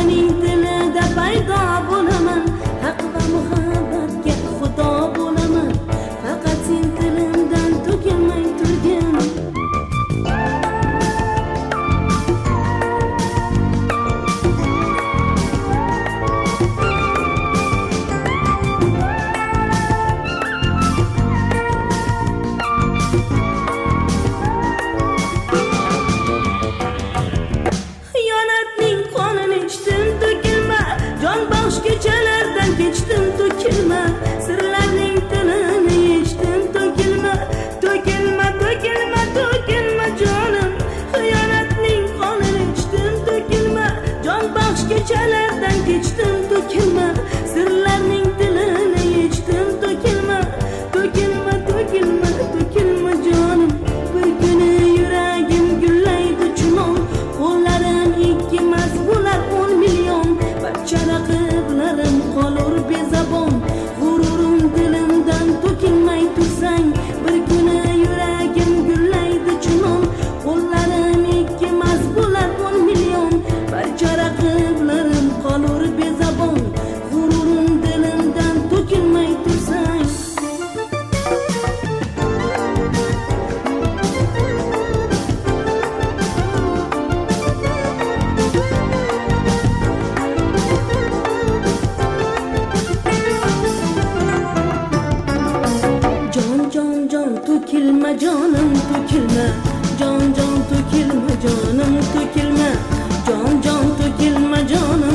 Onaning tilida paydo bo'laman, haq va muhabbatga xudo bo'laman. Faqat sen tilimdan to'kilmay turgin. Xiyonatning qonini ichdim, to'kilma. Jon bag'sh kechalardan kechdim, to'kilma. Sirlarning tilini yechdim, to'kilma. To'kilma, to'kilma, to'kilma jonim. Xiyonatning qonini ichdim, to'kilma. Jon bag'sh kechalardan kechdim, to'kilma. Sirlarning tilini yechdim, to'kilma. To'kilma, to'kilma, to'kilma jonim. Bir kuni yuragim gullaydi chunon. Qo'llarim ikki emas bo'lar 10 million. Barcha raqiblarim qolur bezabon. G'ururim dilimdan to'kilmay tursang, bir kuni yuragim gullaydi chunon. Qo'llarim ikki emas bo'lar 10 million. Barcha raqiblarim qolur bezabon. G'ururim dilimdan to'kilmay tursang. Jon to'kilma jonim, to'kilma. Jon to'kilma jonim, to'kilma. Jon to'kilma jonim,